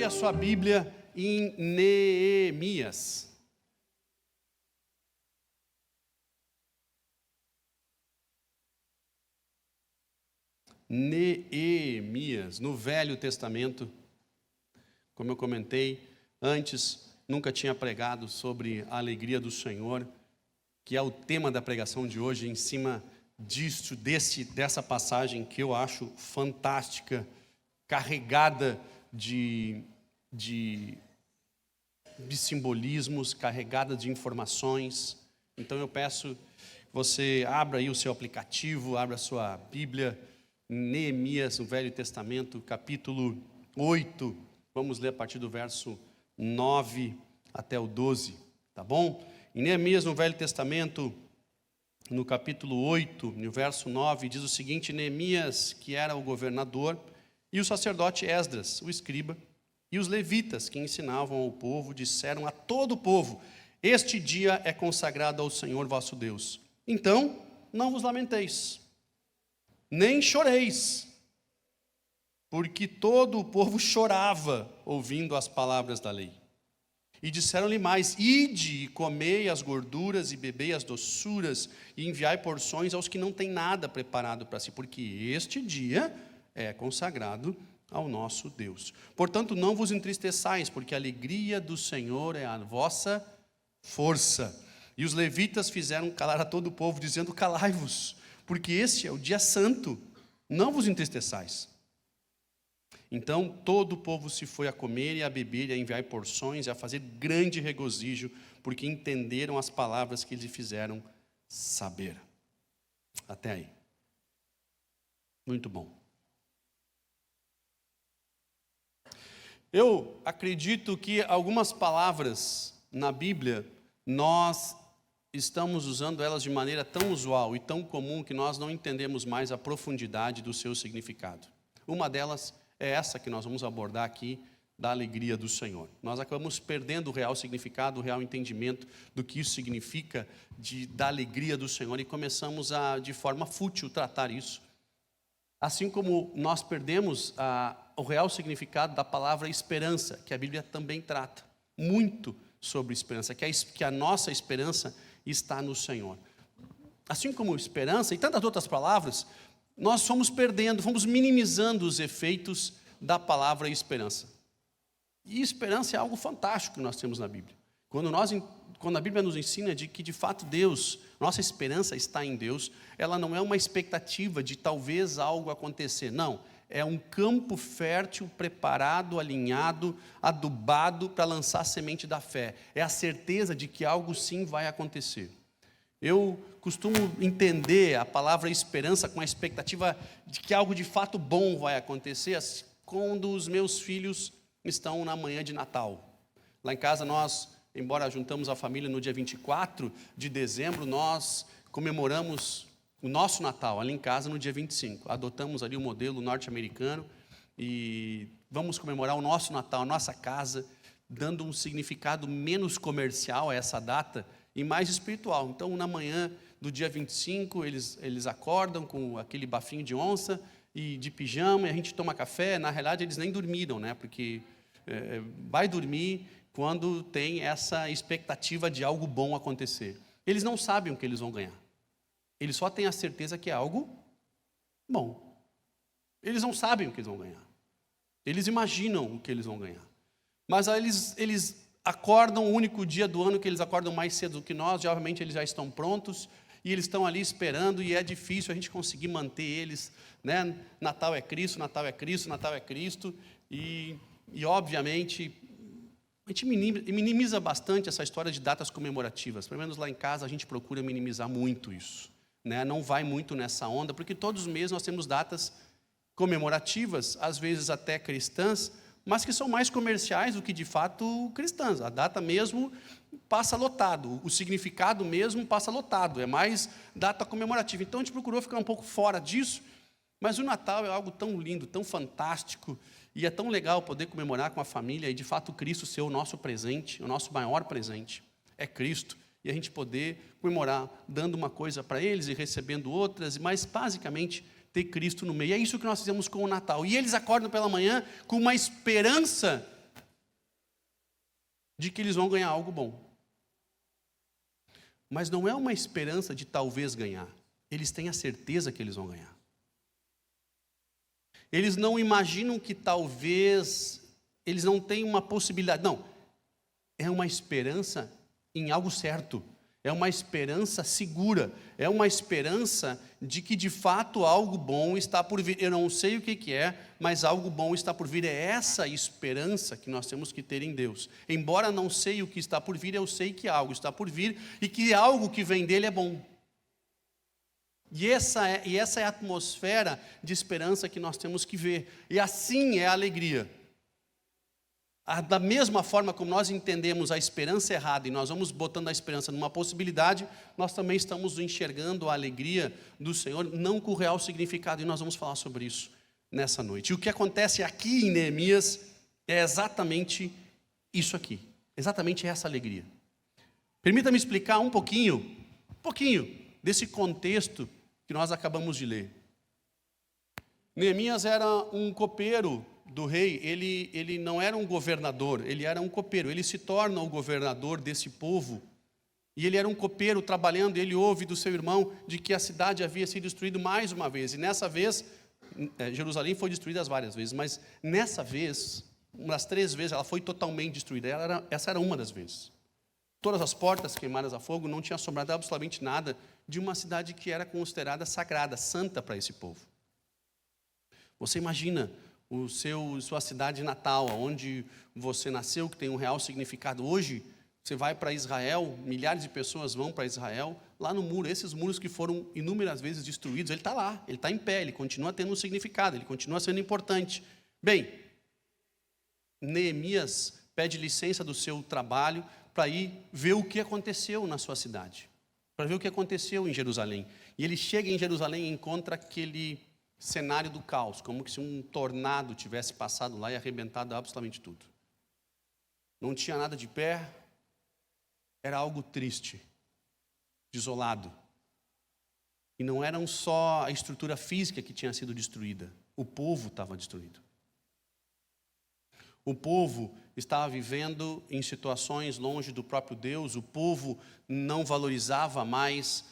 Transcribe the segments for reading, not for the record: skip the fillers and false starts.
a sua Bíblia em Neemias. Neemias, no Velho Testamento. Como eu comentei antes, nunca tinha pregado sobre a alegria do Senhor, que é o tema da pregação de hoje, em cima dessa passagem que eu acho fantástica, carregada de simbolismos, carregada de informações. Então eu peço que você abra aí o seu aplicativo, abra a sua Bíblia, Neemias, no Velho Testamento, capítulo 8, vamos ler a partir do verso 9 até o 12, tá bom? Em Neemias, no Velho Testamento, no capítulo 8, no verso 9, diz o seguinte: Neemias, que era o governador, e o sacerdote Esdras, o escriba, e os levitas que ensinavam ao povo, disseram a todo o povo: este dia é consagrado ao Senhor vosso Deus. Então, não vos lamenteis, nem choreis, porque todo o povo chorava ouvindo as palavras da lei. E disseram-lhe mais: ide e comei as gorduras e bebei as doçuras, e enviai porções aos que não têm nada preparado para si, porque este dia é consagrado ao nosso Deus. Portanto, não vos entristeçais, porque a alegria do Senhor é a vossa força. E os levitas fizeram calar a todo o povo, dizendo: calai-vos, porque este é o dia santo, não vos entristeçais. Então todo o povo se foi a comer e a beber, e a enviar porções, e a fazer grande regozijo, porque entenderam as palavras que lhe fizeram saber. Até aí. Muito bom. Eu acredito que algumas palavras na Bíblia, nós estamos usando elas de maneira tão usual e tão comum que nós não entendemos mais a profundidade do seu significado. Uma delas é essa que nós vamos abordar aqui, da alegria do Senhor. Nós acabamos perdendo o real significado, o real entendimento do que isso significa, da alegria do Senhor, e começamos a, de forma fútil, tratar isso. Assim como nós perdemos o real significado da palavra esperança, que a Bíblia também trata muito sobre esperança, que a nossa esperança está no Senhor. Assim como esperança e tantas outras palavras, nós fomos minimizando os efeitos da palavra esperança. E esperança é algo fantástico que nós temos na Bíblia. Quando a Bíblia nos ensina de que de fato Deus, nossa esperança está em Deus, ela não é uma expectativa de talvez algo acontecer, não. É um campo fértil, preparado, alinhado, adubado para lançar a semente da fé. É a certeza de que algo sim vai acontecer. Eu costumo entender a palavra esperança com a expectativa de que algo de fato bom vai acontecer quando os meus filhos estão na manhã de Natal. Lá em casa nós, embora juntamos a família no dia 24 de dezembro, nós comemoramos o nosso Natal, ali em casa, no dia 25. Adotamos ali o modelo norte-americano e vamos comemorar o nosso Natal, a nossa casa, dando um significado menos comercial a essa data e mais espiritual. Então, na manhã do dia 25, eles acordam com aquele bafinho de onça e de pijama, e a gente toma café. Na realidade, eles nem dormiram, né? Porque vai dormir quando tem essa expectativa de algo bom acontecer. Eles não sabem o que eles vão ganhar. Eles só têm a certeza que é algo bom. Eles não sabem o que eles vão ganhar. Eles imaginam o que eles vão ganhar. Mas aí eles acordam, o único dia do ano que eles acordam mais cedo do que nós, geralmente eles já estão prontos, e eles estão ali esperando, e é difícil a gente conseguir manter eles, né? Natal é Cristo, Natal é Cristo, Natal é Cristo, e obviamente, a gente minimiza bastante essa história de datas comemorativas. Pelo menos lá em casa a gente procura minimizar muito isso, né? Não vai muito nessa onda, porque todos os meses nós temos datas comemorativas, às vezes até cristãs, mas que são mais comerciais do que de fato cristãs. A data mesmo passa lotado, o significado mesmo passa lotado, é mais data comemorativa. Então a gente procurou ficar um pouco fora disso, mas o Natal é algo tão lindo, tão fantástico, e é tão legal poder comemorar com a família e de fato Cristo ser o nosso presente, o nosso maior presente é Cristo, e a gente poder comemorar dando uma coisa para eles e recebendo outras, mas basicamente ter Cristo no meio. É isso que nós fizemos com o Natal. E eles acordam pela manhã com uma esperança de que eles vão ganhar algo bom. Mas não é uma esperança de talvez ganhar. Eles têm a certeza que eles vão ganhar. Eles não imaginam que talvez eles não tenham uma possibilidade. Não, é uma esperança em algo certo. É uma esperança segura. É uma esperança de que de fato algo bom está por vir. Eu não sei o que é, mas algo bom está por vir. É essa esperança que nós temos que ter em Deus. Embora não sei o que está por vir, eu sei que algo está por vir e que algo que vem dele é bom. E essa é a atmosfera de esperança que nós temos que ver. E assim é a alegria. Da mesma forma como nós entendemos a esperança errada e nós vamos botando a esperança numa possibilidade, nós também estamos enxergando a alegria do Senhor, não com o real significado, e nós vamos falar sobre isso nessa noite. E o que acontece aqui em Neemias é exatamente isso aqui, exatamente essa alegria. Permita-me explicar um pouquinho desse contexto que nós acabamos de ler. Neemias era um copeiro do rei, ele não era um governador, ele era um copeiro. Ele se torna o governador desse povo, e ele era um copeiro trabalhando, e ele ouve do seu irmão de que a cidade havia sido destruída mais uma vez, e nessa vez, Jerusalém foi destruída várias vezes, mas nessa vez, umas 3 vezes, ela foi totalmente destruída. Essa era uma das vezes. Todas as portas queimadas a fogo, não tinha sobrado absolutamente nada de uma cidade que era considerada sagrada, santa para esse povo. Você imagina sua cidade natal, onde você nasceu, que tem um real significado. Hoje, você vai para Israel, milhares de pessoas vão para Israel, lá no muro, esses muros que foram inúmeras vezes destruídos, ele está lá, ele está em pé, ele continua tendo um significado, ele continua sendo importante. Bem, Neemias pede licença do seu trabalho para ir ver o que aconteceu na sua cidade, para ver o que aconteceu em Jerusalém. E ele chega em Jerusalém e encontra aquele cenário do caos, como que se um tornado tivesse passado lá e arrebentado absolutamente tudo. Não tinha nada de pé, era algo triste, desolado. E não era só a estrutura física que tinha sido destruída, o povo estava destruído. O povo estava vivendo em situações longe do próprio Deus, o povo não valorizava mais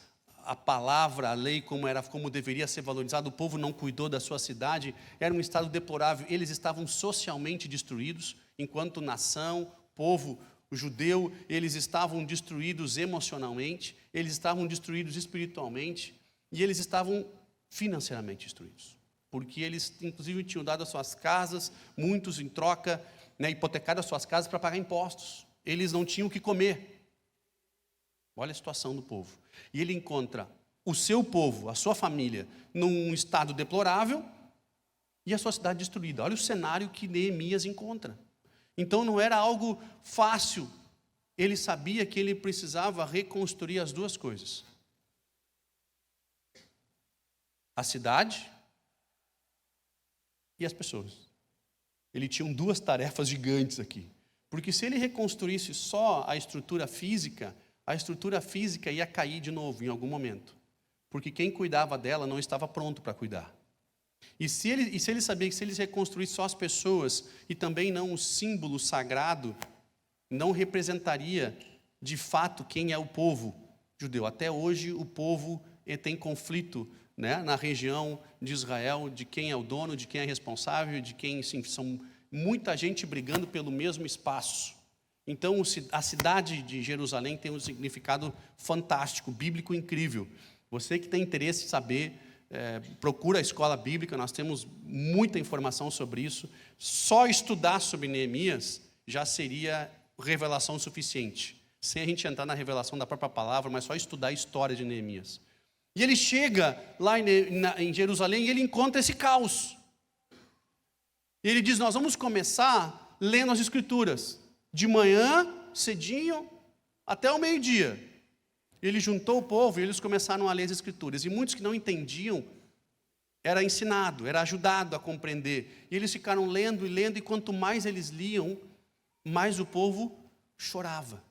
a palavra, a lei, como deveria ser valorizado. O povo não cuidou da sua cidade, era um estado deplorável. Eles estavam socialmente destruídos, enquanto nação, povo judeu, eles estavam destruídos emocionalmente, eles estavam destruídos espiritualmente, e eles estavam financeiramente destruídos, porque eles inclusive tinham dado as suas casas, muitos em troca, hipotecado as suas casas para pagar impostos. Eles não tinham o que comer. Olha a situação do povo. E ele encontra o seu povo, a sua família, num estado deplorável e a sua cidade destruída. Olha o cenário que Neemias encontra. Então não era algo fácil. Ele sabia que ele precisava reconstruir as duas coisas: a cidade e as pessoas. Ele tinha 2 tarefas gigantes aqui. Porque se ele reconstruísse só a estrutura física ia cair de novo em algum momento, porque quem cuidava dela não estava pronto para cuidar. E se ele sabia que se eles reconstruíssem só as pessoas e também não o símbolo sagrado, não representaria de fato quem é o povo judeu. Até hoje o povo tem conflito, na região de Israel, de quem é o dono, de quem é responsável, de quem, sim, são muita gente brigando pelo mesmo espaço. Então, a cidade de Jerusalém tem um significado fantástico, bíblico incrível. Você que tem interesse em saber, procura a escola bíblica, nós temos muita informação sobre isso. Só estudar sobre Neemias já seria revelação suficiente, sem a gente entrar na revelação da própria palavra, mas só estudar a história de Neemias. E ele chega lá em Jerusalém e ele encontra esse caos. E ele diz: nós vamos começar lendo as Escrituras, de manhã, cedinho, até o meio-dia. Ele juntou o povo e eles começaram a ler as Escrituras. E muitos que não entendiam, era ensinado, era ajudado a compreender. E eles ficaram lendo, e quanto mais eles liam, mais o povo chorava.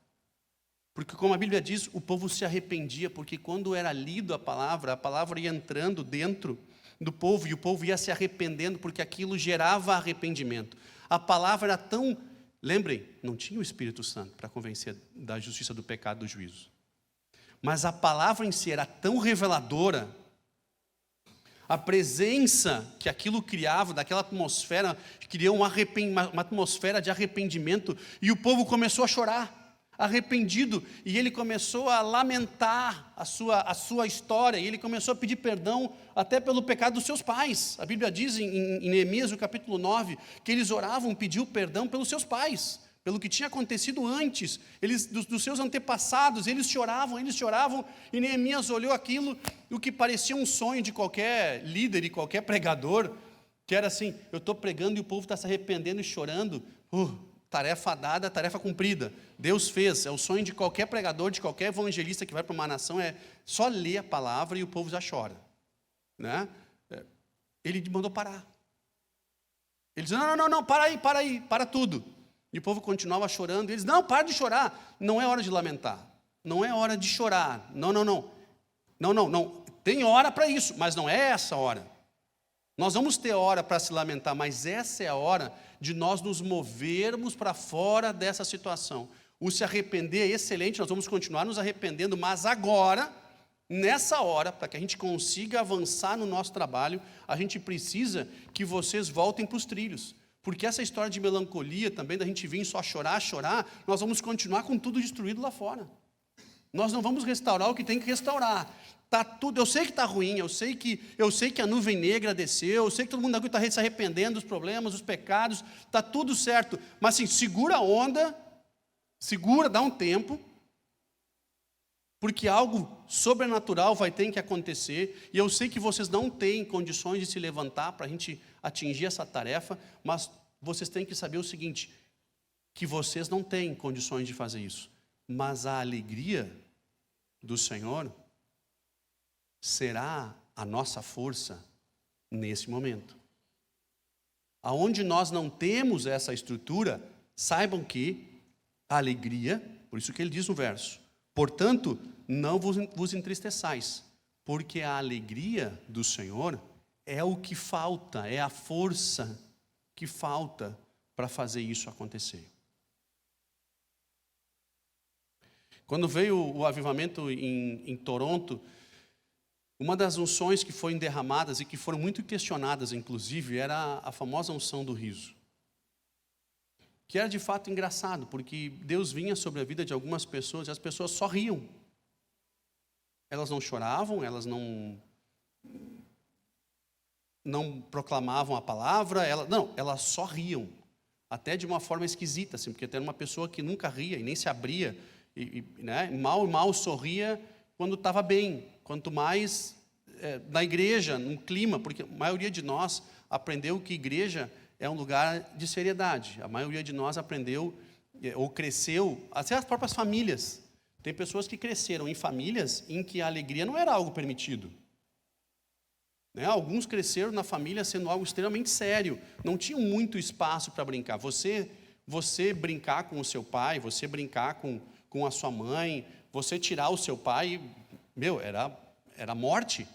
Porque, como a Bíblia diz, o povo se arrependia, porque quando era lido a palavra ia entrando dentro do povo, e o povo ia se arrependendo, porque aquilo gerava arrependimento. A palavra era tão Lembrem, não tinha o Espírito Santo para convencer da justiça, do pecado, do juízo. Mas a palavra em si era tão reveladora, a presença que aquilo criava, daquela atmosfera, criou uma atmosfera de arrependimento, e o povo começou a chorar, arrependido, e ele começou a lamentar a sua história, e ele começou a pedir perdão até pelo pecado dos seus pais. A Bíblia diz em Neemias, no capítulo 9, que eles oravam, pediam perdão pelos seus pais, pelo que tinha acontecido antes, dos seus antepassados. Eles choravam, e Neemias olhou aquilo, o que parecia um sonho de qualquer líder e qualquer pregador, que era assim: eu estou pregando e o povo está se arrependendo e chorando, tarefa dada, tarefa cumprida, Deus fez. É o sonho de qualquer pregador, de qualquer evangelista que vai para uma nação, é só ler a palavra e o povo já chora, né? Ele mandou parar, ele disse: não, para tudo. E o povo continuava chorando, e eles: não, para de chorar, não é hora de lamentar, não é hora de chorar, não, tem hora para isso, mas não é essa hora. Nós vamos ter hora para se lamentar, mas essa é a hora de nós nos movermos para fora dessa situação. O se arrepender é excelente, nós vamos continuar nos arrependendo, mas agora, nessa hora, para que a gente consiga avançar no nosso trabalho, a gente precisa que vocês voltem para os trilhos. Porque essa história de melancolia também, da gente vir só chorar, nós vamos continuar com tudo destruído lá fora. Nós não vamos restaurar o que tem que restaurar. Tá tudo, eu sei que está ruim, eu sei que a nuvem negra desceu, eu sei que todo mundo aqui está se arrependendo dos problemas, dos pecados, está tudo certo. Mas assim, segura a onda, dá um tempo, porque algo sobrenatural vai ter que acontecer, e eu sei que vocês não têm condições de se levantar para a gente atingir essa tarefa, mas vocês têm que saber o seguinte, que vocês não têm condições de fazer isso, mas a alegria do Senhor será a nossa força nesse momento. Aonde nós não temos essa estrutura, saibam que a alegria, por isso que ele diz no verso, portanto, não vos entristeçais, porque a alegria do Senhor é o que falta, é a força que falta para fazer isso acontecer. Quando veio o avivamento em Toronto, uma das unções que foram derramadas e que foram muito questionadas, inclusive, era a famosa unção do riso. Que era de fato engraçado, porque Deus vinha sobre a vida de algumas pessoas e as pessoas só riam. Elas não choravam, elas não proclamavam a palavra, elas só riam. Até de uma forma esquisita, assim, porque tem uma pessoa que nunca ria e nem se abria, né, mal sorria quando estava bem. Quanto mais na igreja, num clima, porque a maioria de nós aprendeu que igreja é um lugar de seriedade. A maioria de nós aprendeu ou cresceu, até as próprias famílias. Tem pessoas que cresceram em famílias em que a alegria não era algo permitido. Né? Alguns cresceram na família sendo algo extremamente sério. Não tinham muito espaço para brincar. Você brincar com o seu pai, você brincar com a sua mãe, você tirar o seu pai, era morte.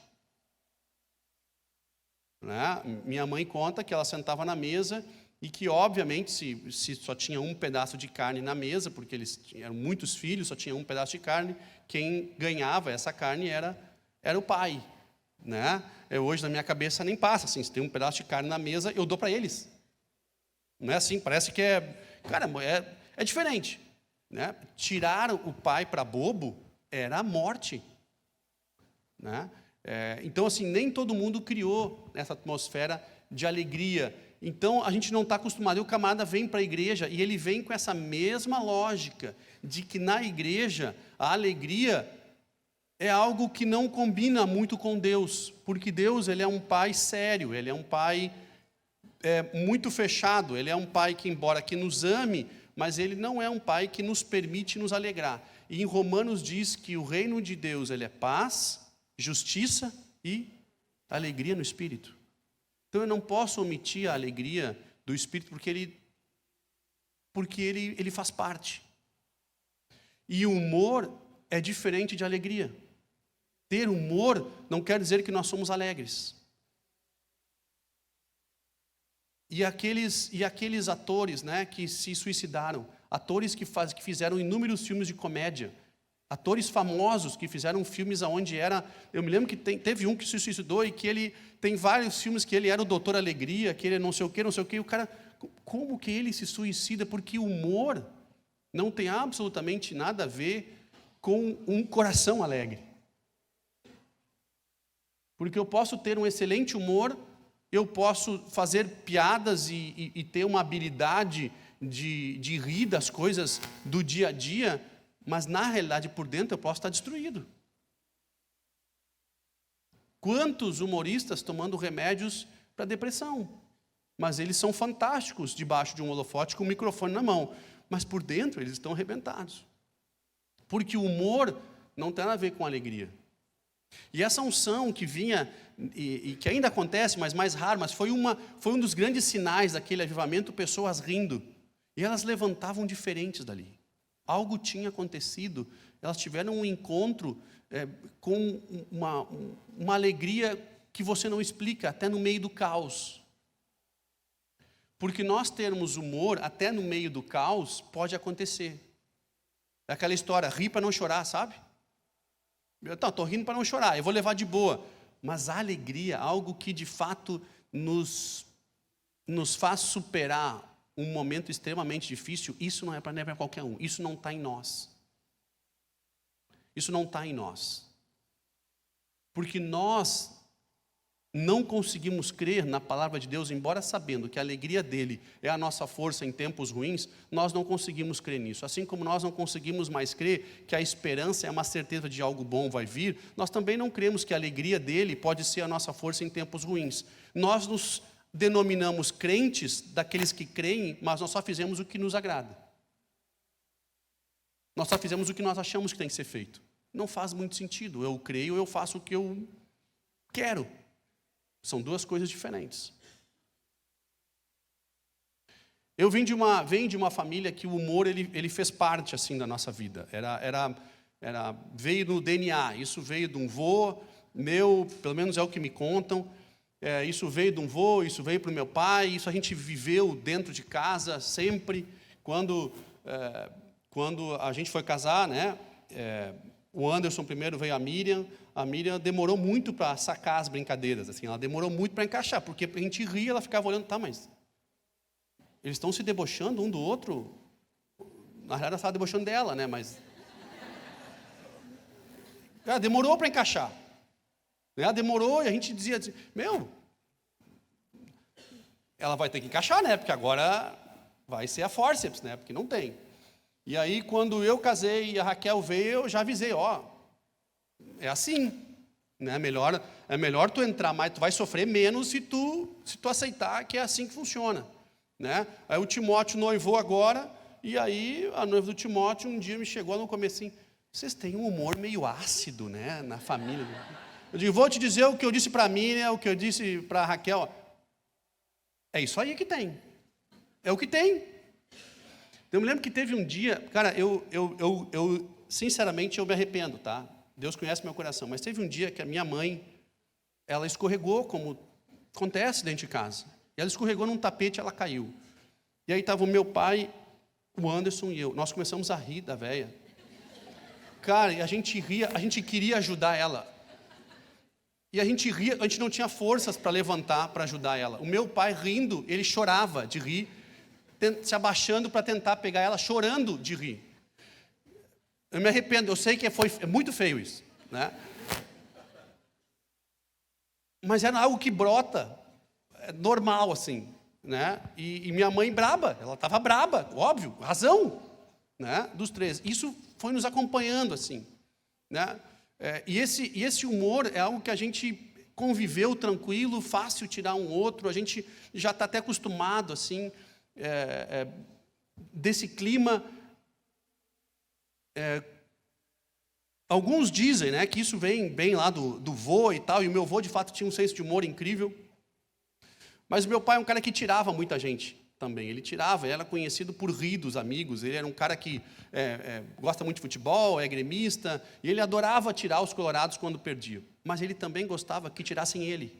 Né? Minha mãe conta que ela sentava na mesa e que, obviamente, se só tinha um pedaço de carne na mesa, porque eles eram muitos filhos, só tinha um pedaço de carne, quem ganhava essa carne era o pai. Né? Hoje, na minha cabeça, nem passa assim, se tem um pedaço de carne na mesa, eu dou para eles. Não é assim, parece que é diferente. Né? Tirar o pai para bobo era a morte. Né? Então, assim, nem todo mundo criou essa atmosfera de alegria. Então, a gente não está acostumado. E o camarada vem para a igreja e ele vem com essa mesma lógica de que na igreja a alegria é algo que não combina muito com Deus, porque Deus, ele é um pai sério, ele é um pai muito fechado, ele é um pai que, embora que nos ame, mas ele não é um pai que nos permite nos alegrar. E em Romanos diz que o reino de Deus, ele é paz, justiça e alegria no Espírito. Então eu não posso omitir a alegria do Espírito porque ele faz parte. E o humor é diferente de alegria. Ter humor não quer dizer que nós somos alegres. E aqueles atores, né, que se suicidaram, atores que fizeram inúmeros filmes de comédia, atores famosos que fizeram filmes onde era... Eu me lembro que teve um que se suicidou e que ele tem vários filmes que ele era o Doutor Alegria, que ele não sei o quê, e o cara... Como que ele se suicida? Porque o humor não tem absolutamente nada a ver com um coração alegre. Porque eu posso ter um excelente humor, eu posso fazer piadas e ter uma habilidade de rir das coisas do dia a dia, mas na realidade por dentro eu posso estar destruído. Quantos humoristas tomando remédios para depressão? Mas eles são fantásticos debaixo de um holofote com o microfone na mão, mas por dentro eles estão arrebentados. Porque o humor não tem nada a ver com alegria. E essa unção que vinha, e que ainda acontece, mas mais raro, mas foi um dos grandes sinais daquele avivamento, pessoas rindo. E elas levantavam diferentes dali. Algo tinha acontecido, elas tiveram um encontro com uma alegria que você não explica, até no meio do caos. Porque nós termos humor, até no meio do caos, pode acontecer. É aquela história, rir para não chorar, sabe? Estou rindo para não chorar, eu vou levar de boa. Mas a alegria, algo que de fato nos faz superar um momento extremamente difícil, isso não é para qualquer um, isso não está em nós. Isso não está em nós. Porque nós não conseguimos crer na palavra de Deus, embora sabendo que a alegria dele é a nossa força em tempos ruins, nós não conseguimos crer nisso. Assim como nós não conseguimos mais crer que a esperança é uma certeza de algo bom vai vir, nós também não cremos que a alegria dele pode ser a nossa força em tempos ruins. Nós nos denominamos crentes daqueles que creem, mas nós só fizemos o que nos agrada. Nós só fizemos o que nós achamos que tem que ser feito. Não faz muito sentido. Eu creio, eu faço o que eu quero. São duas coisas diferentes. Eu venho de uma família que o humor ele fez parte assim da nossa vida. Veio no DNA. Isso veio de um vô meu, pelo menos é o que me contam. Isso veio de um vô, isso veio para o meu pai. Isso a gente viveu dentro de casa sempre. Quando a gente foi casar, né? O Anderson primeiro, veio a Miriam demorou muito para sacar as brincadeiras, assim, ela demorou muito para encaixar, porque a gente ria, ela ficava olhando, tá, mas eles estão se debochando um do outro, na realidade ela estava debochando dela, né, mas demorou para encaixar, ela demorou e a gente dizia assim, ela vai ter que encaixar, né, porque agora vai ser a forceps, né, porque não tem. E aí, quando eu casei e a Raquel veio, eu já avisei, é assim, né? É melhor tu entrar mais, tu vai sofrer menos se tu aceitar que é assim que funciona, né? Aí o Timóteo noivou agora, e aí a noiva do Timóteo um dia me chegou no comecinho, vocês têm um humor meio ácido, né, na família. Eu digo, vou te dizer o que eu disse para mim, né, o que eu disse para a Raquel, é isso aí que tem, é o que tem. Eu me lembro que teve um dia, cara, eu sinceramente, eu me arrependo, tá? Deus conhece meu coração, mas teve um dia que a minha mãe, ela escorregou, como acontece dentro de casa. E ela escorregou num tapete e ela caiu. E aí estava o meu pai, o Anderson e eu. Nós começamos a rir da véia. Cara, e a gente ria, a gente queria ajudar ela. E a gente ria, a gente não tinha forças para levantar, para ajudar ela. O meu pai rindo, ele chorava de rir, se abaixando para tentar pegar ela, chorando de rir. Eu me arrependo, eu sei que é muito feio isso, né? Mas era algo que brota, normal assim, né? E minha mãe braba, ela estava braba, óbvio, razão, né? Dos três. Isso foi nos acompanhando assim, né? E esse humor é algo que a gente conviveu tranquilo, fácil tirar um outro, a gente já está até acostumado assim, desse clima. Alguns dizem, né, que isso vem bem lá do vô e tal, e o meu vô de fato tinha um senso de humor incrível, mas o meu pai é um cara que tirava muita gente também, ele era conhecido por rir dos amigos, ele era um cara que gosta muito de futebol, é gremista, e ele adorava tirar os colorados quando perdiam, mas ele também gostava que tirassem ele,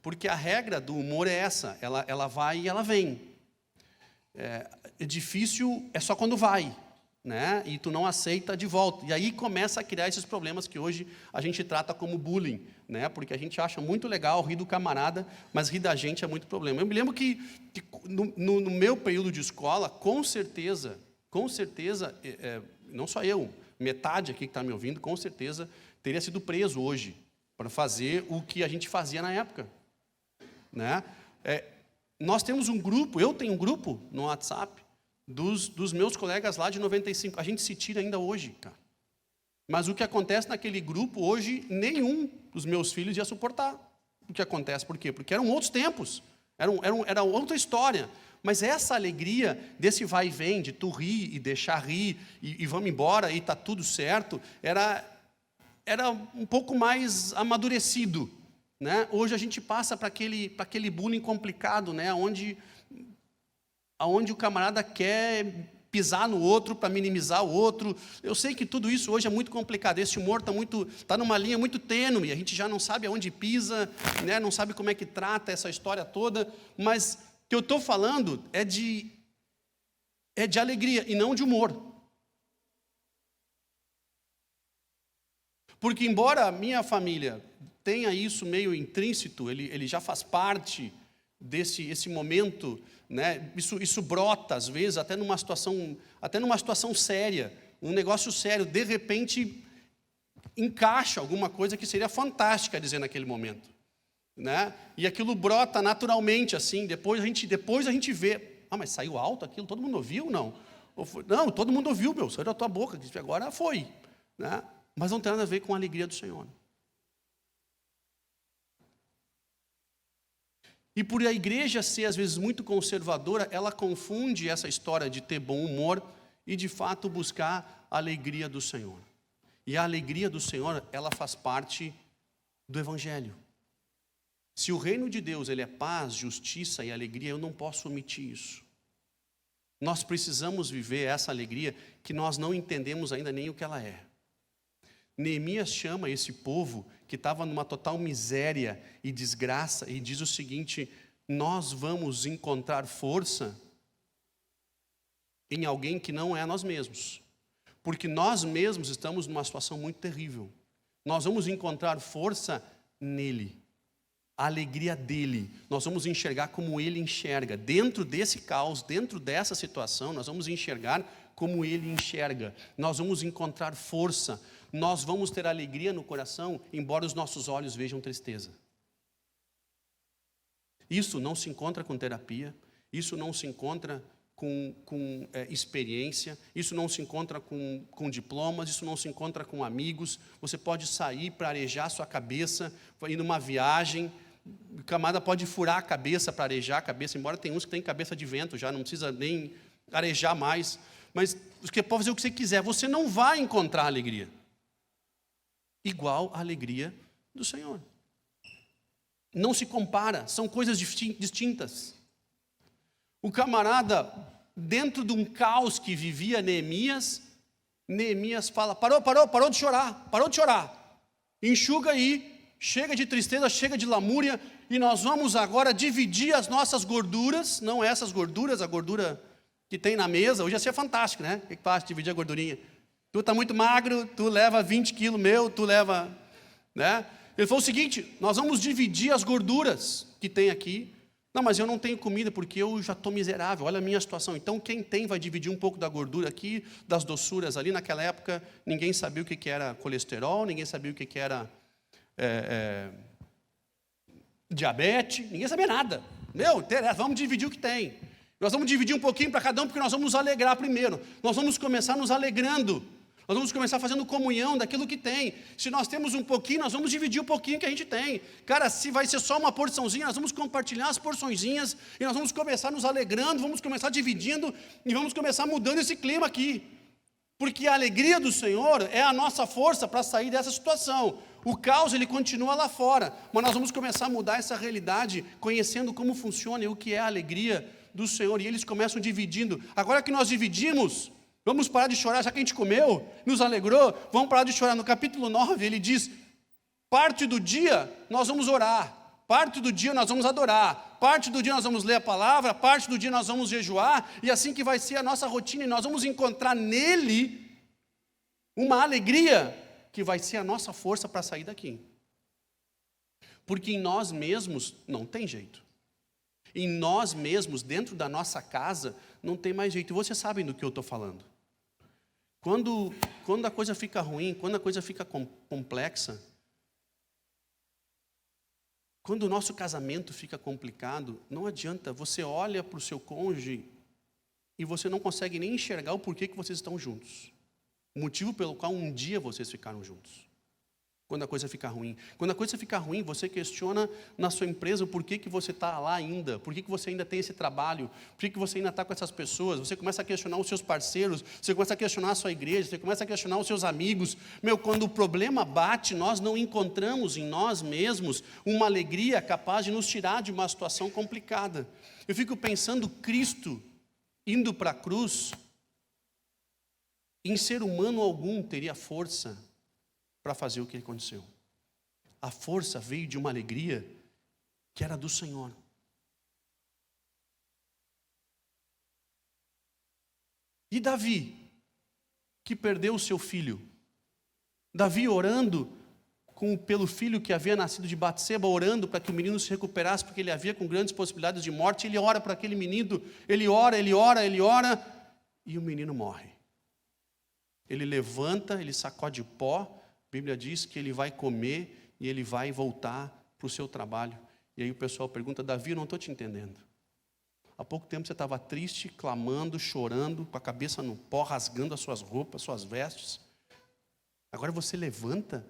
Porque a regra do humor é essa, ela vai e ela vem. É difícil, é só quando vai, né? E tu não aceita de volta. E aí começa a criar esses problemas que hoje a gente trata como bullying, né? Porque a gente acha muito legal rir do camarada, mas rir da gente é muito problema. Eu me lembro que no meu período de escola, com certeza, não só eu, metade aqui que está me ouvindo, com certeza teria sido preso hoje para fazer o que a gente fazia na época, né? Nós temos um grupo, eu tenho um grupo no WhatsApp dos meus colegas lá de 95. A gente se tira ainda hoje, cara. Mas o que acontece naquele grupo hoje, nenhum dos meus filhos ia suportar o que acontece. Por quê? Porque eram outros tempos, era outra história. Mas essa alegria desse vai e vem, de tu rir e deixar rir, e vamos embora, e está tudo certo, era um pouco mais amadurecido, né? Hoje a gente passa para aquele bullying complicado, né? Onde o camarada quer pisar no outro para minimizar o outro. Eu sei que tudo isso hoje é muito complicado. Esse humor está numa linha muito tênue. A gente já não sabe aonde pisa, né? Não sabe como é que trata essa história toda. Mas o que eu estou falando é de alegria e não de humor. Porque embora a minha família tenha isso meio intrínseco, ele já faz parte esse momento, né? Isso brota às vezes até numa situação séria, um negócio sério, de repente encaixa alguma coisa que seria fantástica a dizer naquele momento, né? E aquilo brota naturalmente assim, depois a gente vê, mas saiu alto aquilo, todo mundo ouviu? Não, não, todo mundo ouviu, meu, saiu da tua boca, agora foi, né? Mas não tem nada a ver com a alegria do Senhor. E por a igreja ser, às vezes, muito conservadora, ela confunde essa história de ter bom humor e, de fato, buscar a alegria do Senhor. E a alegria do Senhor, ela faz parte do Evangelho. Se o reino de Deus ele é paz, justiça e alegria, eu não posso omitir isso. Nós precisamos viver essa alegria que nós não entendemos ainda nem o que ela é. Neemias chama esse povo que estava numa total miséria e desgraça e diz o seguinte: nós vamos encontrar força em alguém que não é nós mesmos, porque nós mesmos estamos numa situação muito terrível. Nós vamos encontrar força nele, a alegria dele, nós vamos enxergar como ele enxerga. Dentro desse caos, dentro dessa situação, nós vamos enxergar como ele enxerga. Nós vamos encontrar força. Nós vamos ter alegria no coração, embora os nossos olhos vejam tristeza. Isso não se encontra com terapia, isso não se encontra com experiência, isso não se encontra com diplomas, isso não se encontra com amigos. Você pode sair para arejar sua cabeça, ir numa viagem, o camarada pode furar a cabeça para arejar a cabeça, embora tem uns que têm cabeça de vento já, não precisa nem arejar mais, mas você pode fazer o que você quiser, você não vai encontrar alegria igual à alegria do Senhor. Não se compara, são coisas distintas. O camarada, dentro de um caos que vivia Neemias fala: parou de chorar, enxuga aí, chega de tristeza, chega de lamúria, e nós vamos agora dividir as nossas gorduras, não essas gorduras, a gordura que tem na mesa, hoje ia ser fantástico, né? O que faz dividir a gordurinha? Tu está muito magro, tu leva 20 quilos meu, tu leva, né? Ele falou o seguinte: nós vamos dividir as gorduras que tem aqui. Não, mas eu não tenho comida porque eu já estou miserável, olha a minha situação. Então quem tem vai dividir um pouco da gordura aqui, das doçuras ali. Naquela época ninguém sabia o que era colesterol, ninguém sabia o que era diabetes, ninguém sabia nada. Vamos dividir o que tem. Nós vamos dividir um pouquinho para cada um, porque nós vamos nos alegrar primeiro. Nós vamos começar nos alegrando. Nós vamos começar fazendo comunhão daquilo que tem. Se nós temos um pouquinho, nós vamos dividir um pouquinho que a gente tem. Cara, se vai ser só uma porçãozinha, nós vamos compartilhar as porçõezinhas e nós vamos começar nos alegrando, vamos começar dividindo e vamos começar mudando esse clima aqui. Porque a alegria do Senhor é a nossa força para sair dessa situação. O caos, ele continua lá fora, mas nós vamos começar a mudar essa realidade, conhecendo como funciona e o que é a alegria do Senhor. E eles começam dividindo. Agora que nós dividimos, vamos parar de chorar, já que a gente comeu, nos alegrou, vamos parar de chorar. No capítulo 9, ele diz: parte do dia nós vamos orar, Parte do dia nós vamos adorar, parte do dia nós vamos ler a palavra, parte do dia nós vamos jejuar, e assim que vai ser a nossa rotina, e nós vamos encontrar nele uma alegria que vai ser a nossa força para sair daqui. Porque em nós mesmos não tem jeito. Em nós mesmos, dentro da nossa casa, não tem mais jeito. E vocês sabem do que eu estou falando. Quando a coisa fica ruim, quando a coisa fica complexa, quando o nosso casamento fica complicado, não adianta, você olha para o seu cônjuge e você não consegue nem enxergar o porquê que vocês estão juntos. O motivo pelo qual um dia vocês ficaram juntos. Quando a coisa fica ruim. Quando a coisa fica ruim, você questiona na sua empresa o porquê que você está lá ainda, por que você ainda tem esse trabalho, por que você ainda está com essas pessoas, você começa a questionar os seus parceiros, você começa a questionar a sua igreja, você começa a questionar os seus amigos. Quando o problema bate, nós não encontramos em nós mesmos uma alegria capaz de nos tirar de uma situação complicada. Eu fico pensando Cristo indo para a cruz, em ser humano algum teria força para fazer o que aconteceu. A força veio de uma alegria que era do Senhor. E Davi, que perdeu o seu filho, Davi orando pelo filho que havia nascido de Batseba, orando para que o menino se recuperasse, porque ele havia com grandes possibilidades de morte, ele ora para aquele menino, ele ora, e o menino morre. Ele levanta, ele sacode pó, a Bíblia diz que ele vai comer e ele vai voltar para o seu trabalho. E aí o pessoal pergunta: Davi, eu não estou te entendendo. Há pouco tempo você estava triste, clamando, chorando, com a cabeça no pó, rasgando as suas roupas, suas vestes. Agora você levanta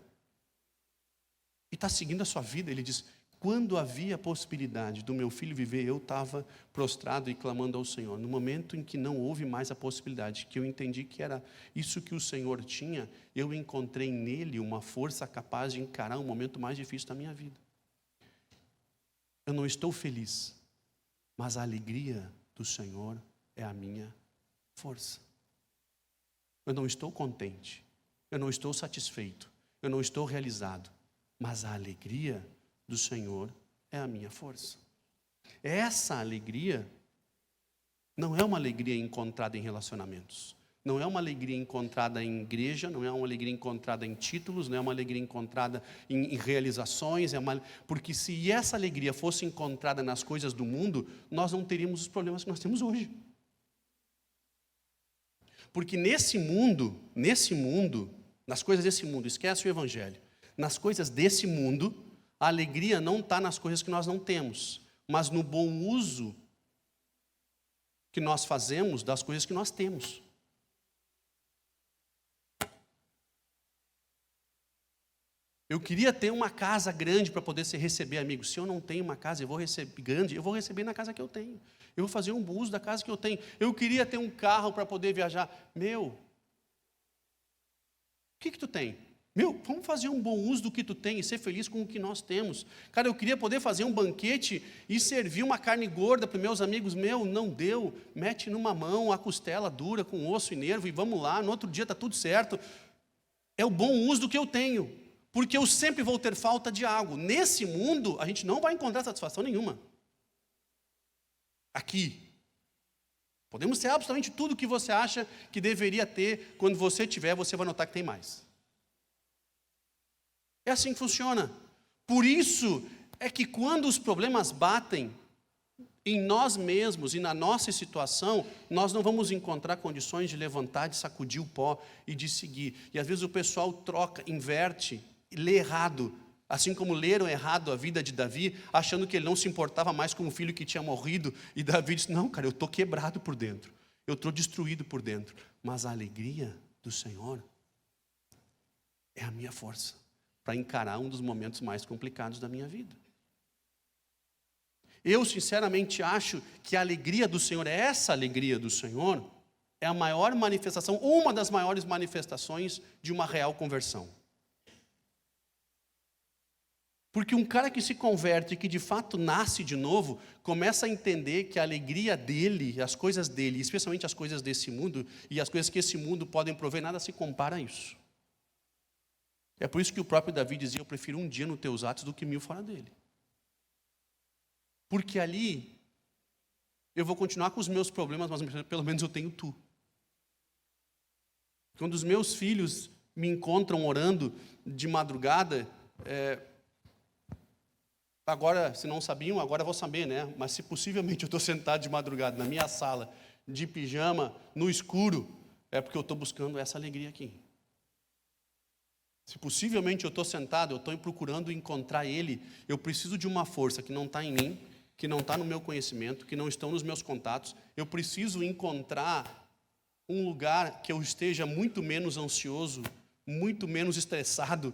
e está seguindo a sua vida. Ele diz: quando havia a possibilidade do meu filho viver, eu estava prostrado e clamando ao Senhor. No momento em que não houve mais a possibilidade, que eu entendi que era isso que o Senhor tinha, eu encontrei nele uma força capaz de encarar um momento mais difícil da minha vida. Eu não estou feliz, mas a alegria do Senhor é a minha força. Eu não estou contente, eu não estou satisfeito, eu não estou realizado, mas a alegria do Senhor é a minha força. Essa alegria não é uma alegria encontrada em relacionamentos, não é uma alegria encontrada em igreja, não é uma alegria encontrada em títulos, não é uma alegria encontrada em realizações, porque se essa alegria fosse encontrada nas coisas do mundo, nós não teríamos os problemas que nós temos hoje. Porque nesse mundo, nas coisas desse mundo, esquece o Evangelho, nas coisas desse mundo, a alegria não está nas coisas que nós não temos, mas no bom uso que nós fazemos das coisas que nós temos. Eu queria ter uma casa grande para poder receber amigos. Se eu não tenho uma casa, eu vou receber na casa que eu tenho. Eu vou fazer um bom uso da casa que eu tenho. Eu queria ter um carro para poder viajar. O que tu tem? Vamos fazer um bom uso do que tu tem e ser feliz com o que nós temos. Cara, eu queria poder fazer um banquete e servir uma carne gorda para os meus amigos. Não deu. Mete numa mão a costela dura com osso e nervo e vamos lá, no outro dia está tudo certo. É o bom uso do que eu tenho, porque eu sempre vou ter falta de algo. Nesse mundo, a gente não vai encontrar satisfação nenhuma. Aqui. Podemos ter absolutamente tudo que você acha que deveria ter. Quando você tiver, você vai notar que tem mais. É assim que funciona. Por isso é que quando os problemas batem em nós mesmos e na nossa situação, nós não vamos encontrar condições de levantar, de sacudir o pó e de seguir. E às vezes o pessoal troca, inverte, lê errado, assim como leram errado a vida de Davi, achando que ele não se importava mais com o filho que tinha morrido. E Davi disse: não, cara, eu estou quebrado por dentro, eu estou destruído por dentro, mas a alegria do Senhor é a minha força para encarar um dos momentos mais complicados da minha vida. Eu sinceramente acho que a alegria do Senhor, essa alegria do Senhor, é a maior manifestação, uma das maiores manifestações de uma real conversão. Porque um cara que se converte, que de fato nasce de novo, começa a entender que a alegria dele, as coisas dele, especialmente as coisas desse mundo, e as coisas que esse mundo podem prover, nada se compara a isso. É por isso que o próprio Davi dizia: eu prefiro um dia nos teus atos do que 1000 fora dele. Porque ali eu vou continuar com os meus problemas, mas pelo menos eu tenho tu. Quando os meus filhos me encontram orando de madrugada, agora, se não sabiam, agora vou saber, né? Mas se possivelmente eu estou sentado de madrugada na minha sala, de pijama, no escuro, é porque eu estou buscando essa alegria aqui. Se possivelmente eu estou sentado, eu estou procurando encontrar Ele, eu preciso de uma força que não está em mim, que não está no meu conhecimento, que não estão nos meus contatos. Eu preciso encontrar um lugar que eu esteja muito menos ansioso, muito menos estressado.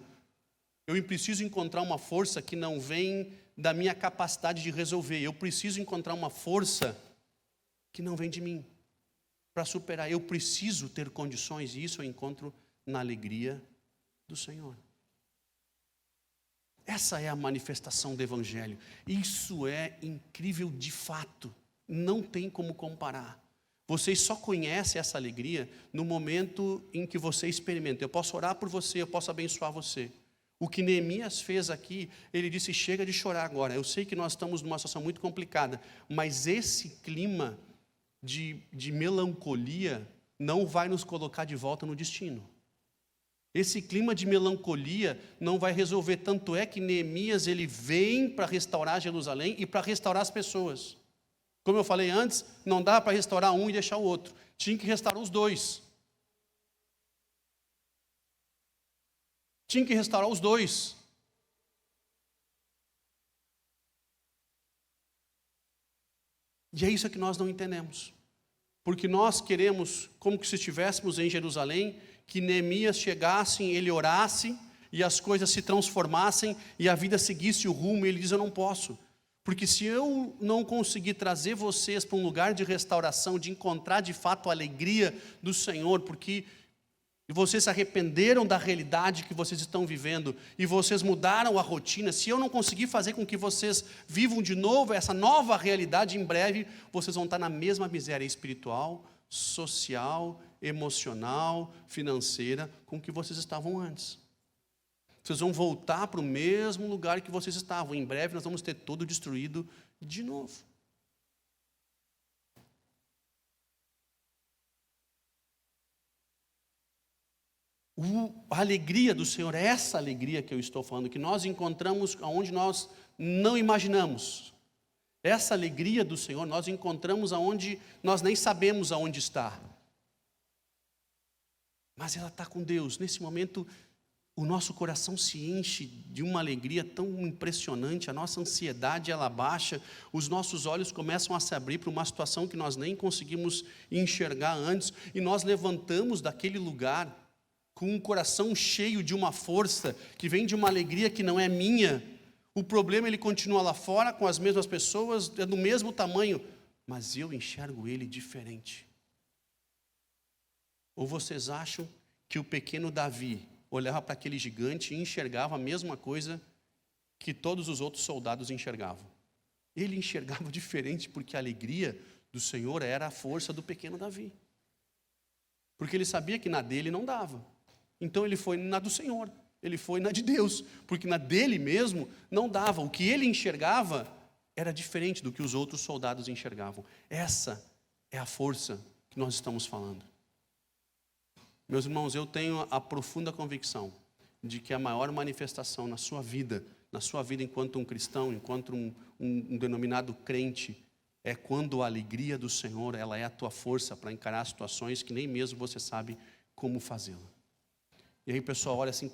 Eu preciso encontrar uma força que não vem da minha capacidade de resolver. Eu preciso encontrar uma força que não vem de mim, para superar. Eu preciso ter condições, e isso eu encontro na alegria do Senhor. Essa é a manifestação do Evangelho. Isso é incrível de fato. Não tem como comparar. Vocês só conhecem essa alegria no momento em que você experimenta. Eu posso orar por você, eu posso abençoar você. O que Neemias fez aqui, ele disse, chega de chorar agora. Eu sei que nós estamos numa situação muito complicada, mas esse clima de melancolia não vai nos colocar de volta no destino. Esse clima de melancolia não vai resolver. Tanto é que Neemias, ele vem para restaurar Jerusalém e para restaurar as pessoas. Como eu falei antes, não dá para restaurar um e deixar o outro. Tinha que restaurar os dois. Tinha que restaurar os dois. E é isso que nós não entendemos. Porque nós queremos, como se estivéssemos em Jerusalém, que Neemias chegasse, ele orasse, e as coisas se transformassem, e a vida seguisse o rumo, e ele diz, eu não posso. Porque se eu não conseguir trazer vocês para um lugar de restauração, de encontrar de fato a alegria do Senhor, porque vocês se arrependeram da realidade que vocês estão vivendo, e vocês mudaram a rotina, se eu não conseguir fazer com que vocês vivam de novo essa nova realidade, em breve, vocês vão estar na mesma miséria espiritual, social, emocional, financeira, com que vocês estavam antes. Vocês vão voltar para o mesmo lugar que vocês estavam. Em breve nós vamos ter tudo destruído de novo. A alegria do Senhor, essa alegria que eu estou falando, que nós encontramos onde nós não imaginamos. Essa alegria do Senhor nós encontramos aonde nós nem sabemos aonde está. Mas ela está com Deus. Nesse momento, o nosso coração se enche de uma alegria tão impressionante, a nossa ansiedade ela baixa, os nossos olhos começam a se abrir para uma situação que nós nem conseguimos enxergar antes, e nós levantamos daquele lugar com um coração cheio de uma força que vem de uma alegria que não é minha. O problema ele continua lá fora com as mesmas pessoas, é do mesmo tamanho, mas eu enxergo ele diferente. Ou vocês acham que o pequeno Davi olhava para aquele gigante e enxergava a mesma coisa que todos os outros soldados enxergavam? Ele enxergava diferente, porque a alegria do Senhor era a força do pequeno Davi. Porque ele sabia que na dele não dava. Então ele foi na do Senhor, ele foi na de Deus, porque na dele mesmo não dava. O que ele enxergava era diferente do que os outros soldados enxergavam. Essa é a força que nós estamos falando. Meus irmãos, eu tenho a profunda convicção de que a maior manifestação na sua vida enquanto um cristão, enquanto um denominado crente, é quando a alegria do Senhor, ela é a tua força para encarar situações que nem mesmo você sabe como fazê-la. E aí o pessoal olha assim,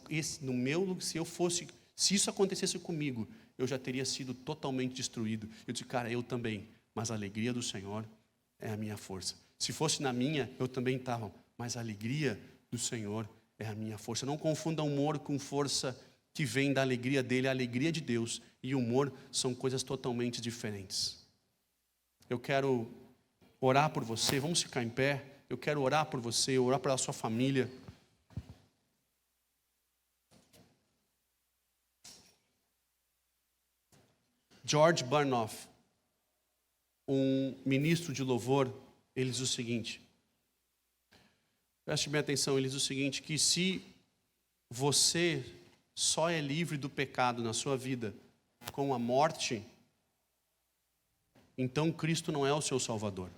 se isso acontecesse comigo, eu já teria sido totalmente destruído. Eu disse, cara, eu também, mas a alegria do Senhor é a minha força. Se fosse na minha, eu também estava. Mas a alegria do Senhor é a minha força. Não confunda humor com força que vem da alegria dele. A alegria de Deus e humor são coisas totalmente diferentes. Eu quero orar por você. Vamos ficar em pé. Eu quero orar por você, orar pela sua família. George Barnoff, um ministro de louvor, ele diz o seguinte. Preste bem atenção, ele diz o seguinte, que se você só é livre do pecado na sua vida com a morte, então Cristo não é o seu Salvador.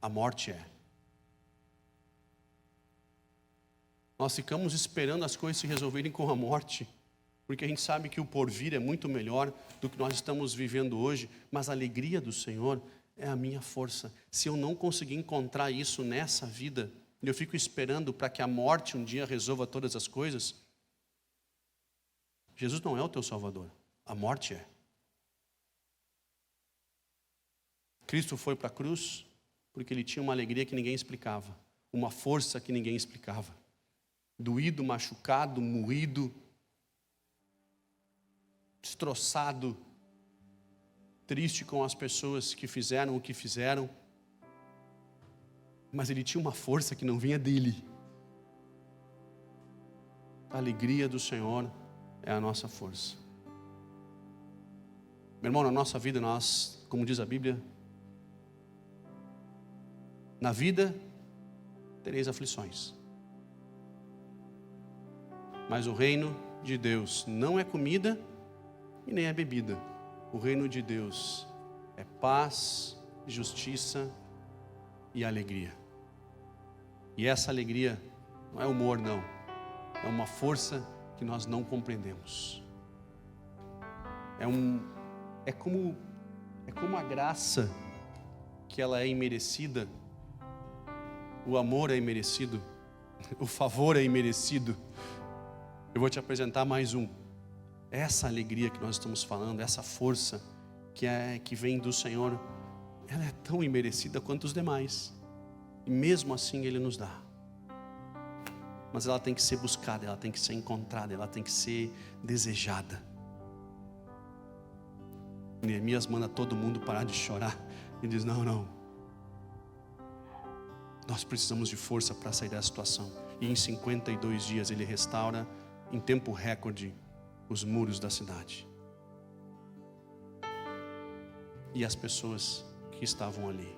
A morte é. Nós ficamos esperando as coisas se resolverem com a morte, porque a gente sabe que o porvir é muito melhor do que nós estamos vivendo hoje, mas a alegria do Senhor é a minha força. Se eu não conseguir encontrar isso nessa vida, eu fico esperando para que a morte um dia resolva todas as coisas, Jesus não é o teu Salvador, a morte é. Cristo foi para a cruz porque Ele tinha uma alegria que ninguém explicava, uma força que ninguém explicava. Doído, machucado, moído, destroçado, triste com as pessoas que fizeram o que fizeram, mas Ele tinha uma força que não vinha dele. A alegria do Senhor é a nossa força. Meu irmão, na nossa vida nós, como diz a Bíblia, na vida tereis aflições, mas o reino de Deus não é comida e nem é bebida. O reino de Deus é paz, justiça e alegria. E essa alegria não é humor, não. É uma força que nós não compreendemos. É como a graça, que ela é imerecida. O amor é imerecido. O favor é imerecido. Eu vou te apresentar mais um. Essa alegria que nós estamos falando, essa força que vem do Senhor, ela é tão imerecida quanto os demais. E mesmo assim Ele nos dá. Mas ela tem que ser buscada, ela tem que ser encontrada, ela tem que ser desejada. Neemias manda todo mundo parar de chorar e diz: não. Nós precisamos de força para sair da situação. E em 52 dias Ele restaura, em tempo recorde, os muros da cidade. E as pessoas que estavam ali.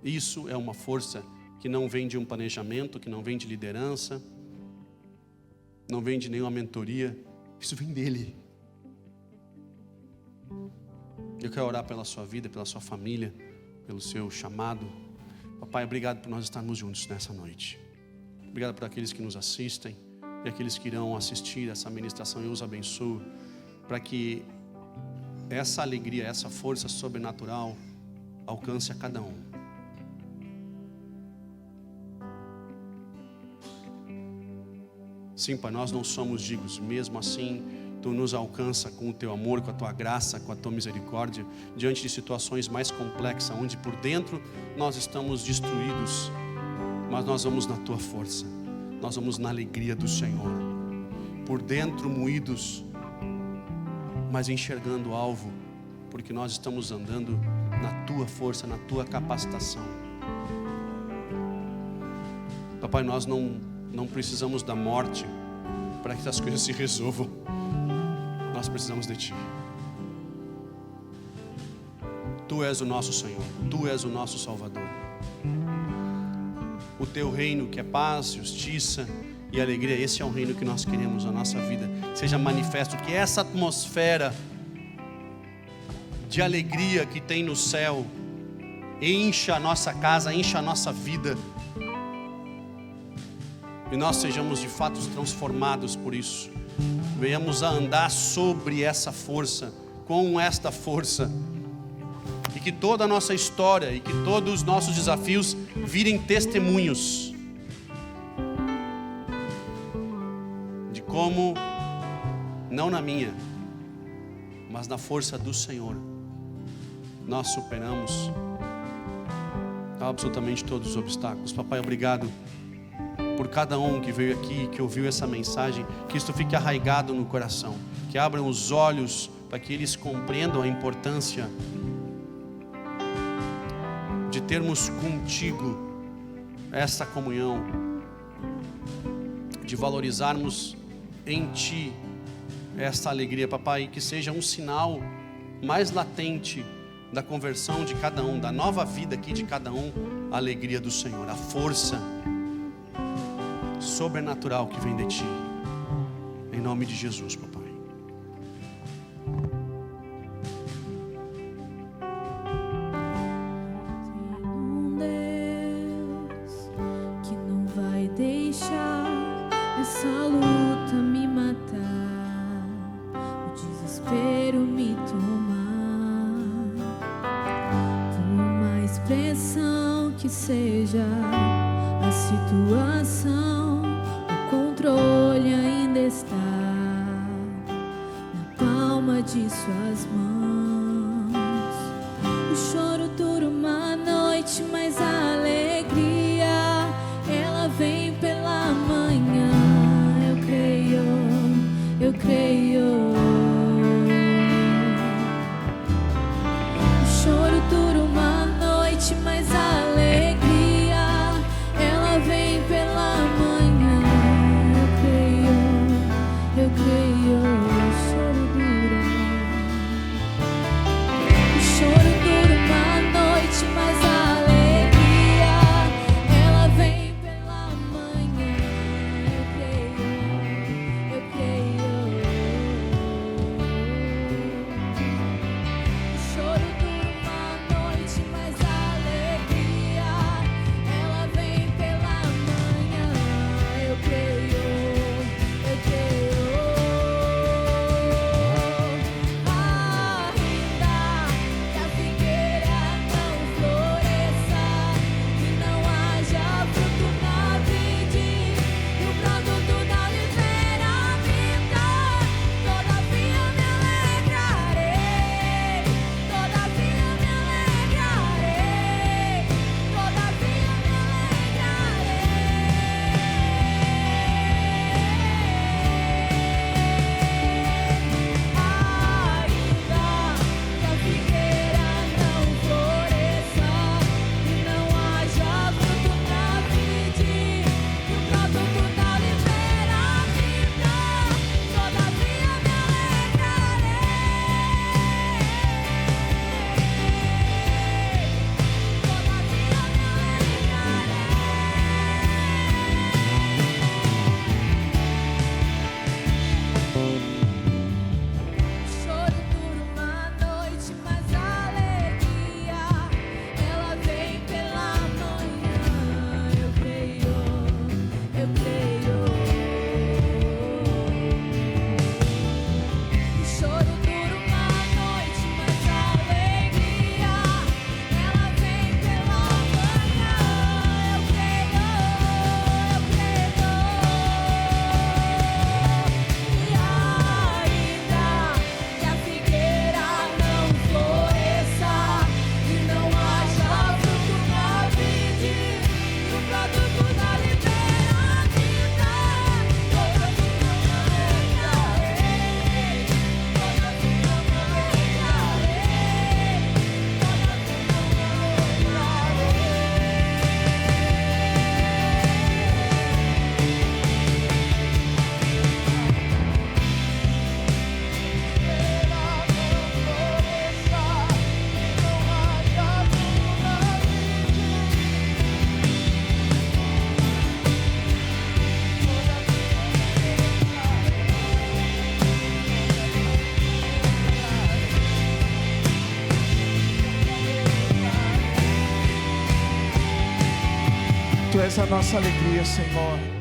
Isso é uma força que não vem de um planejamento, que não vem de liderança, não vem de nenhuma mentoria. Isso vem dEle. Eu quero orar pela sua vida, pela sua família, pelo seu chamado. Papai, obrigado por nós estarmos juntos nessa noite. Obrigado por aqueles que nos assistem e aqueles que irão assistir essa ministração. Eu os abençoo para que essa alegria, essa força sobrenatural alcance a cada um. Sim, Pai, nós não somos dignos, mesmo assim Tu nos alcança com o Teu amor, com a Tua graça, com a Tua misericórdia, diante de situações mais complexas, onde por dentro nós estamos destruídos, mas nós vamos na Tua força, nós vamos na alegria do Senhor, por dentro moídos, mas enxergando o alvo, porque nós estamos andando na Tua força, na Tua capacitação. Papai, nós não precisamos da morte para que as coisas se resolvam. Nós precisamos de Ti. Tu és o nosso Senhor, Tu és o nosso Salvador. O Teu reino, que é paz, justiça e alegria, esse é o reino que nós queremos na nossa vida. Seja manifesto, que essa atmosfera de alegria que tem no céu encha a nossa casa, encha a nossa vida, e nós sejamos de fato transformados por isso. Venhamos a andar sobre essa força, com esta força, e que toda a nossa história e que todos os nossos desafios virem testemunhos de como, não na minha, mas na força do Senhor, nós superamos absolutamente todos os obstáculos. Papai, obrigado por cada um que veio aqui, que ouviu essa mensagem, que isto fique arraigado no coração, que abram os olhos para que eles compreendam a importância de termos contigo essa comunhão, de valorizarmos em Ti esta alegria, papai, que seja um sinal mais latente da conversão de cada um, da nova vida aqui de cada um, a alegria do Senhor, a força sobrenatural que vem de Ti, em nome de Jesus, papai. deixar essa luta me matar, o desespero me tomar. Por mais pressão que seja a situação, o controle ainda está na palma de suas mãos. O choro dura uma noite, mas a alegria, ela vem pela manhã. Eu creio. O choro dura uma noite, mas a alegria, ela vem pela manhã. Eu creio. O choro dura. O choro dura uma noite, mas a alegria, ela vem pela manhã. Eu creio. O choro dura uma noite, mas a alegria, ela vem pela manhã. Eu creio. Ainda que a figueira não floresça e não haja fruto na vide, e o produto não lhe ver a vida, todavia me alegrarei, todavia me alegrarei, todavia me Ainda que a figueira não floresça e não haja fruto na vide, e o produto não lhe ver a vida, todavia me alegrarei, todavia me O choro dura uma noite, mas a alegria, ela vem pela manhã. Eu creio. O choro dura uma noite, mas a alegria, ela vem pela manhã. Eu creio. E ainda que a figueira não floresça e não haja fruto na vide, e o produto não lhe ver a vida, todavia me alegrarei, todavia me alegrarei, Tu és a nossa alegria, Senhor.